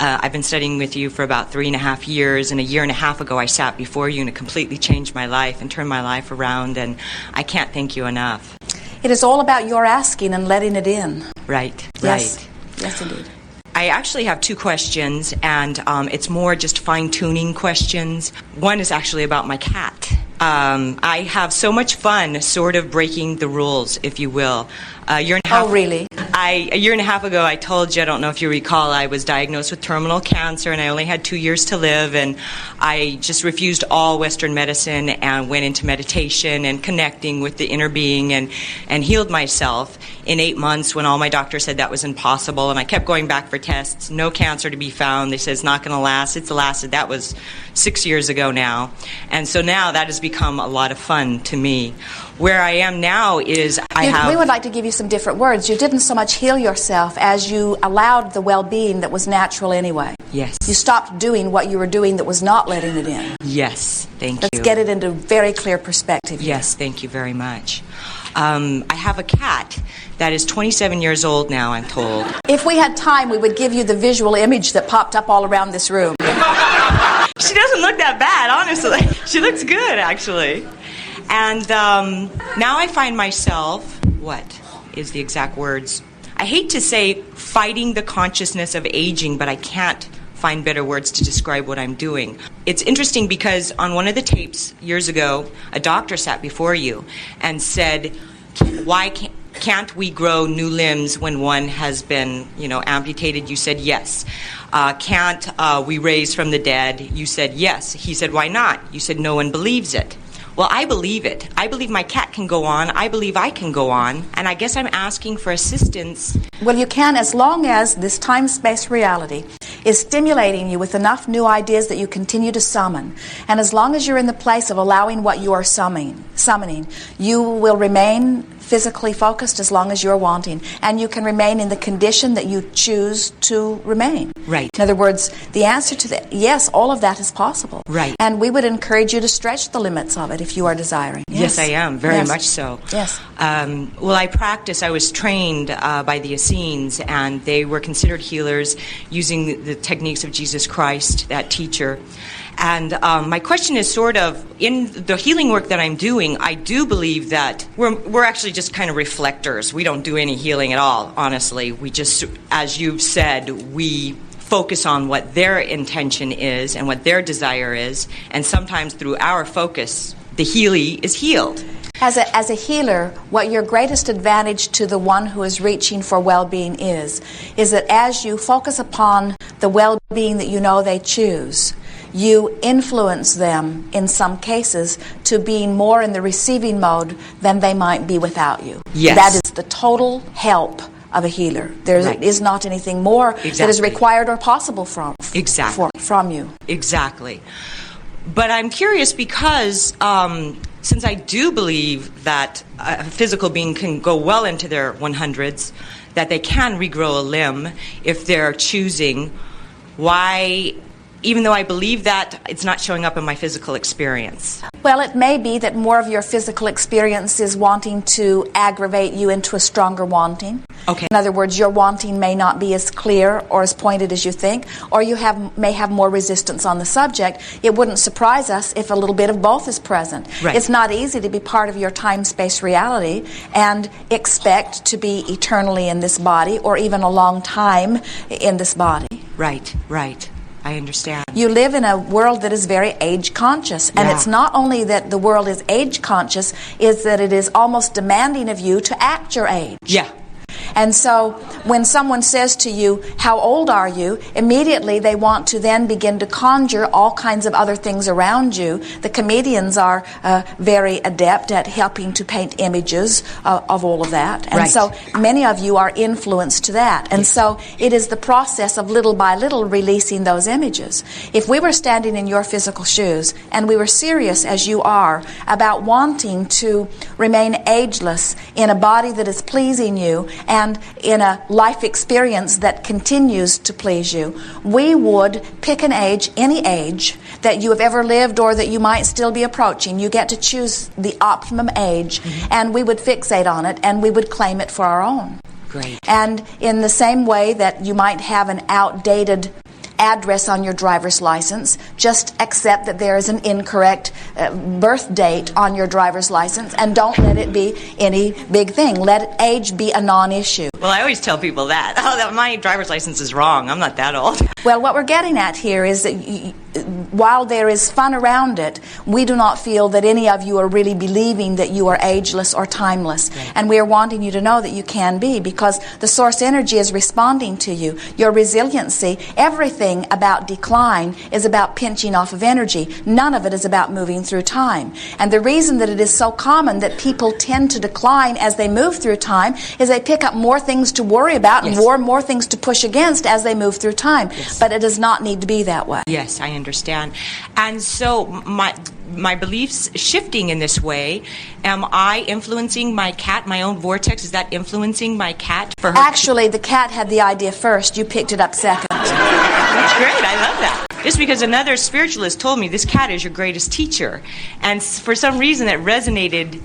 I've been studying with you for about 3.5 years, and a year and a half ago I sat before you and it completely changed my life and turned my life around, and I can't thank you enough. It is all about your asking and letting it in. Right, Yes. right. Yes, indeed. I actually have 2 questions, and it's more just fine-tuning questions. One is actually about my cat. I have so much fun sort of breaking the rules, if you will. A year and a half, Oh, really? A year and a half ago, I told you, I don't know if you recall, I was diagnosed with terminal cancer, and I only had 2 years to live, and I just refused all Western medicine and went into meditation and connecting with the inner being and healed myself in 8 months when all my doctors said that was impossible, and I kept going back for tests. No cancer to be found. They said it's not going to last. It's lasted. That was 6 years ago now. And so now that has become a lot of fun to me. Where I am now is We would like to give you some different words. You didn't so much heal yourself as you allowed the well-being that was natural anyway. Yes. You stopped doing what you were doing that was not letting it in. Yes, thank you. Let's get it into very clear perspective. Yes, thank you very much. I have a cat that is 27 years old now, I'm told. If we had time, we would give you the visual image that popped up all around this room. She doesn't look that bad, honestly. She looks good, actually. And now I find myself, what is the exact words? I hate to say fighting the consciousness of aging, but I can't find better words to describe what I'm doing. It's interesting because on one of the tapes years ago, a doctor sat before you and said, why can't we grow new limbs when one has been, amputated? You said yes. Can't we raise from the dead? You said yes. He said, why not? You said no one believes it. Well, I believe it. I believe my cat can go on. I believe I can go on. And I guess I'm asking for assistance. Well, you can, as long as this time-space reality is stimulating you with enough new ideas that you continue to summon. And as long as you're in the place of allowing what you are summoning, you will remain physically focused as long as you're wanting. And you can remain in the condition that you choose to remain. Right. In other words, the answer to that, yes, all of that is possible. Right. And we would encourage you to stretch the limits of it if you are desiring. Yes, I am, very Yes. much so. Yes. Well, I was trained by the Essenes, and they were considered healers using the techniques of Jesus Christ, that teacher. And my question is sort of, in the healing work that I'm doing, I do believe that we're actually just kind of reflectors. We don't do any healing at all, honestly. We just, as you've said, we focus on what their intention is and what their desire is, and sometimes through our focus, the healie is healed. As a healer, what your greatest advantage to the one who is reaching for well-being is that as you focus upon the well-being that you know they choose, you influence them, in some cases, to being more in the receiving mode than they might be without you. Yes. That is the total help of a healer. There Right. is not anything more that is Exactly. required or possible from you. Exactly. But I'm curious because since I do believe that a physical being can go well into their 100s, that they can regrow a limb if they're choosing, why, even though I believe that, it's not showing up in my physical experience? Well, it may be that more of your physical experience is wanting to aggravate you into a stronger wanting. Okay. In other words, your wanting may not be as clear or as pointed as you think, or you may have more resistance on the subject. It wouldn't surprise us if a little bit of both is present. Right. It's not easy to be part of your time-space reality and expect to be eternally in this body or even a long time in this body. Right, right. I understand. You live in a world that is very age conscious, and Yeah. it's not only that the world is age conscious, is that it is almost demanding of you to act your age. Yeah. And so when someone says to you, how old are you? Immediately they want to then begin to conjure all kinds of other things around you. The comedians are very adept at helping to paint images of all of that. And Right. so many of you are influenced to that. And so it is the process of little by little releasing those images. If we were standing in your physical shoes and we were serious as you are about wanting to remain ageless in a body that is pleasing you and in a life experience that continues to please you, we would pick an age, any age that you have ever lived or that you might still be approaching. You get to choose the optimum age, and we would fixate on it, and we would claim it for our own. Great. And in the same way that you might have an outdated address on your driver's license. Just accept that there is an incorrect birth date on your driver's license, and don't let it be any big thing. Let age be a non-issue. Well, I always tell people that. Oh, that my driver's license is wrong. I'm not that old. Well, what we're getting at here is that while there is fun around it, we do not feel that any of you are really believing that you are ageless or timeless. Right. And we are wanting you to know that you can be, because the source energy is responding to you. Your resiliency, everything about decline is about pinching off of energy. None of it is about moving through time. And the reason that it is so common that people tend to decline as they move through time is they pick up more things to worry about and more things to push against as they move through time. Yes. But it does not need to be that way. Yes, I understand. And so my beliefs shifting in this way, am I influencing my cat, my own vortex? Is that influencing my cat? For her? Actually, the cat had the idea first. You picked it up second. That's great. I love that. Just because another spiritualist told me this cat is your greatest teacher. And for some reason that resonated.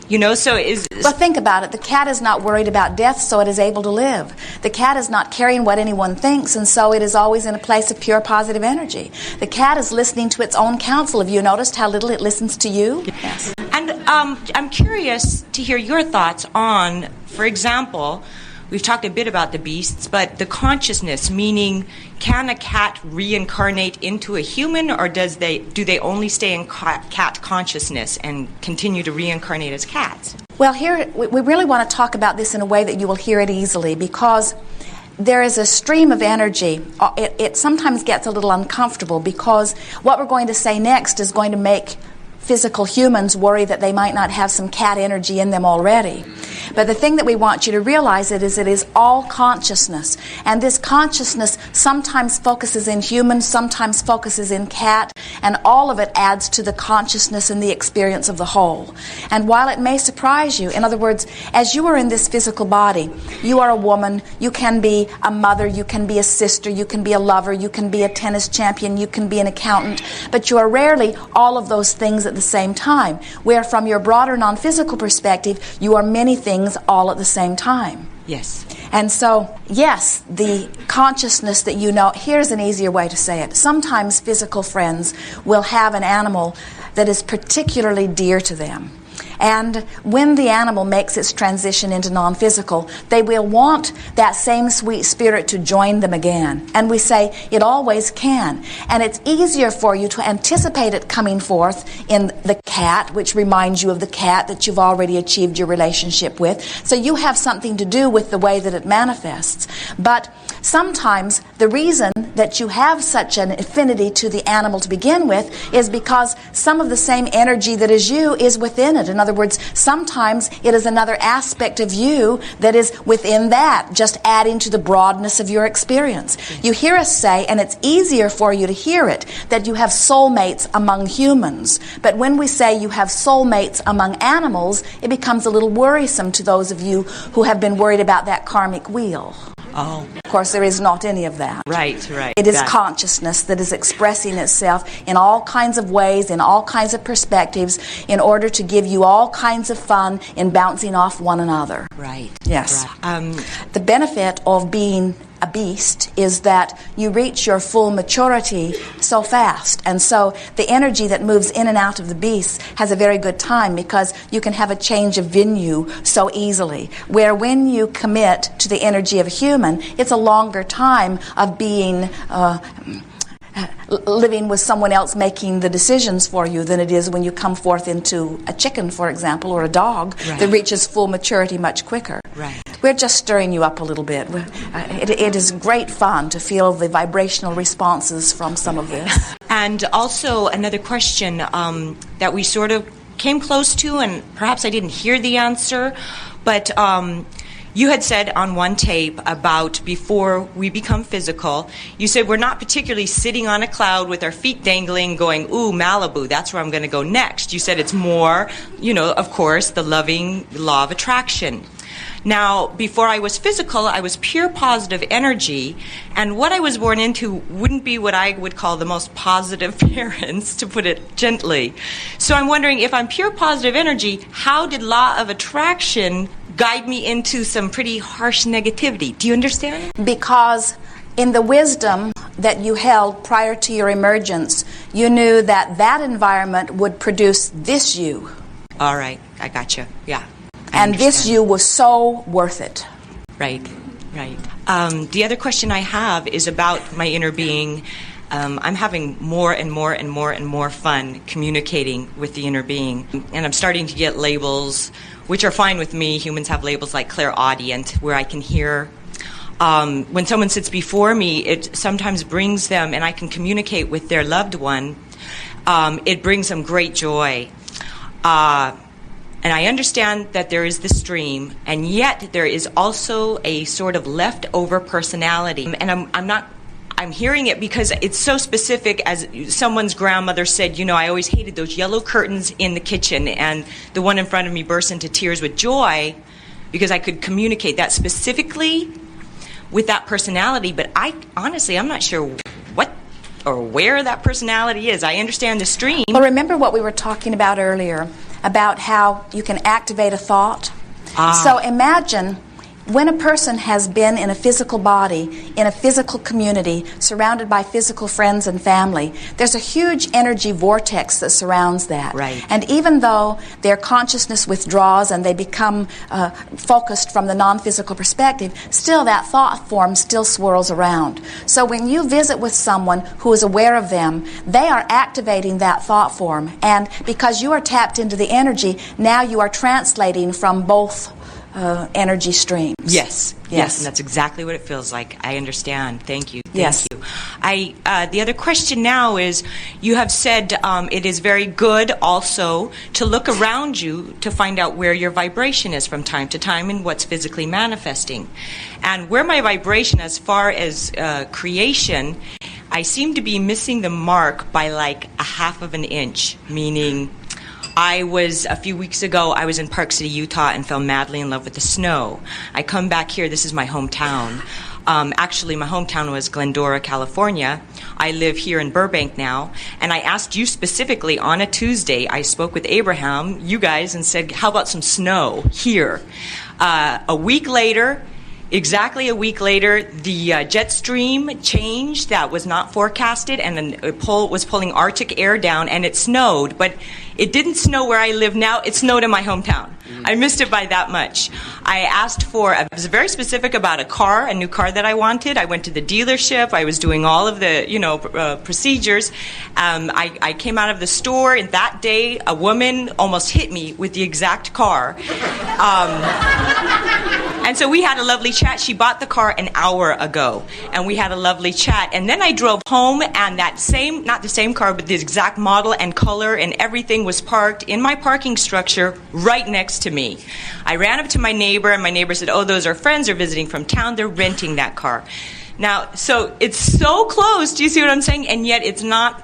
You know, so Well, think about it. The cat is not worried about death, so it is able to live. The cat is not caring what anyone thinks, and so it is always in a place of pure positive energy. The cat is listening to its own counsel. Have you noticed how little it listens to you? Yes. And I'm curious to hear your thoughts on, for example, we've talked a bit about the beasts, but the consciousness, meaning can a cat reincarnate into a human, or do they only stay in cat consciousness and continue to reincarnate as cats? Well, here we really want to talk about this in a way that you will hear it easily, because there is a stream of energy. It sometimes gets a little uncomfortable, because what we're going to say next is going to make physical humans worry that they might not have some cat energy in them already. But the thing that we want you to realize is it is all consciousness. And this consciousness sometimes focuses in humans, sometimes focuses in cat, and all of it adds to the consciousness and the experience of the whole. And while it may surprise you, in other words, as you are in this physical body, you are a woman, you can be a mother, you can be a sister, you can be a lover, you can be a tennis champion, you can be an accountant, but you are rarely all of those things at the same time, where from your broader non-physical perspective, you are many things all at the same time. Yes. And so, yes, the consciousness that you know, here's an easier way to say it. Sometimes physical friends will have an animal that is particularly dear to them. And when the animal makes its transition into non-physical, they will want that same sweet spirit to join them again. And we say it always can. And it's easier for you to anticipate it coming forth in the cat, which reminds you of the cat that you've already achieved your relationship with. So you have something to do with the way that it manifests. But sometimes the reason that you have such an affinity to the animal to begin with is because some of the same energy that is you is within it. In other words, sometimes it is another aspect of you that is within that, just adding to the broadness of your experience. You hear us say, and it's easier for you to hear it, that you have soulmates among humans. But when we say you have soulmates among animals, it becomes a little worrisome to those of you who have been worried about that karmic wheel. Oh. Of course, there is not any of that. Right, right. It is consciousness that is expressing itself in all kinds of ways, in all kinds of perspectives, in order to give you all kinds of fun in bouncing off one another. Right. Yes. Right. The benefit of being a beast is that you reach your full maturity so fast, and so the energy that moves in and out of the beast has a very good time, because you can have a change of venue so easily, where when you commit to the energy of a human, it's a longer time of being living with someone else making the decisions for you than it is when you come forth into a chicken, for example, or a dog that reaches full maturity much quicker. Right. We're just stirring you up a little bit. It is great fun to feel the vibrational responses from some of this. And also another question that we sort of came close to, and perhaps I didn't hear the answer, but you had said on one tape about before we become physical, you said we're not particularly sitting on a cloud with our feet dangling going, ooh, Malibu, that's where I'm going to go next. You said it's more, of course, the loving law of attraction. Now, before I was physical, I was pure positive energy, and what I was born into wouldn't be what I would call the most positive parents, to put it gently. So I'm wondering, if I'm pure positive energy, how did law of attraction guide me into some pretty harsh negativity? Do you understand? Because in the wisdom that you held prior to your emergence, you knew that that environment would produce this you. All right, I gotcha. Yeah. And this you was so worth it. Right, right. The other question I have is about my inner being. I'm having more and more and more and more fun communicating with the inner being. And I'm starting to get labels, which are fine with me. Humans have labels like clairaudient, where I can hear. When someone sits before me, it sometimes brings them, and I can communicate with their loved one. It brings them great joy. And I understand that there is the stream, and yet there is also a sort of leftover personality. And I'm hearing it because it's so specific. As someone's grandmother said, you know, I always hated those yellow curtains in the kitchen, and the one in front of me burst into tears with joy because I could communicate that specifically with that personality. But I'm not sure what or where that personality is. I understand the stream. Well, remember what we were talking about earlier, about how you can activate a thought? So imagine when a person has been in a physical body, in a physical community, surrounded by physical friends and family, there's a huge energy vortex that surrounds that. Right. And even though their consciousness withdraws and they become focused from the non-physical perspective, still that thought form still swirls around. So when you visit with someone who is aware of them, they are activating that thought form. And because you are tapped into the energy, now you are translating from both energy streams. Yes, and that's exactly what it feels like. I understand. Thank you. Yes. You. The other question now is, you have said it is very good also to look around you to find out where your vibration is from time to time and what's physically manifesting. And where my vibration as far as creation, I seem to be missing the mark by like a half of an inch, meaning a few weeks ago, I was in Park City, Utah, and fell madly in love with the snow. I come back here, this is my hometown. Actually, my hometown was Glendora, California. I live here in Burbank now, and I asked you specifically on a Tuesday, I spoke with Abraham, you guys, and said, how about some snow here? Exactly a week later, the jet stream changed that was not forecasted, and then it was pulling Arctic air down, and it snowed. But it didn't snow where I live now. It snowed in my hometown. I missed it by that much. I was very specific about a new car that I wanted. I went to the dealership. I was doing all of the, procedures. I came out of the store, and that day, a woman almost hit me with the exact car. And so we had a lovely chat. She bought the car an hour ago, and we had a lovely chat. And then I drove home, and not the same car, but the exact model and color and everything was parked in my parking structure right next to me. I ran up to my neighbor, and my neighbor said, oh, those are friends. They're visiting from town. They're renting that car. Now, so it's so close. Do you see what I'm saying? And yet it's not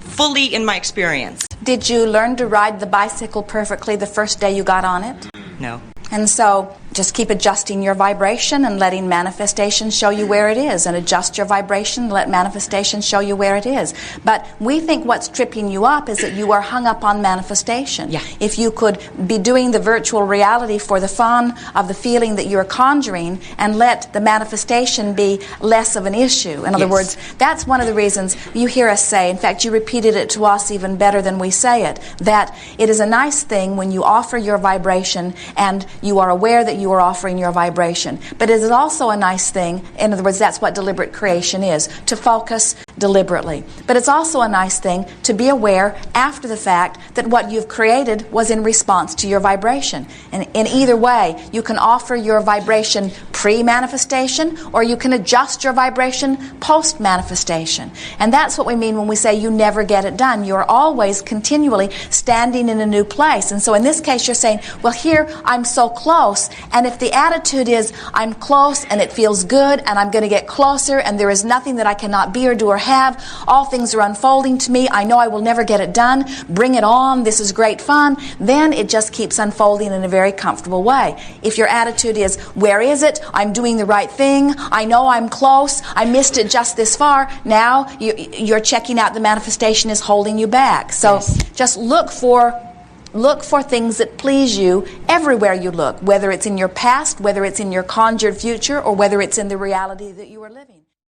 fully in my experience. Did you learn to ride the bicycle perfectly the first day you got on it? No. And so just keep adjusting your vibration and letting manifestation show you where it is, and adjust your vibration and let manifestation show you where it is. But we think what's tripping you up is that you are hung up on manifestation. Yeah. If you could be doing the virtual reality for the fun of the feeling that you're conjuring and let the manifestation be less of an issue. In other words, that's one of the reasons you hear us say, in fact, you repeated it to us even better than we say it, that it is a nice thing when you offer your vibration and you are aware that you are offering your vibration. But it is also a nice thing, in other words, that's what deliberate creation is, to focus deliberately. But it's also a nice thing to be aware after the fact that what you've created was in response to your vibration. And in either way, you can offer your vibration pre-manifestation, or you can adjust your vibration post-manifestation. And that's what we mean when we say you never get it done. You're always continually standing in a new place. And so in this case, you're saying, well, here I'm so close, and if the attitude is I'm close and it feels good and I'm going to get closer and there is nothing that I cannot be or do or have, all things are unfolding to me, I know I will never get it done, bring it on, this is great fun, then it just keeps unfolding in a very comfortable way. If your attitude is, where is it? I'm doing the right thing, I know I'm close, I missed it just this far, now you're checking out the manifestation is holding you back. So just look for things that please you everywhere you look, whether it's in your past, whether it's in your conjured future, or whether it's in the reality that you are living.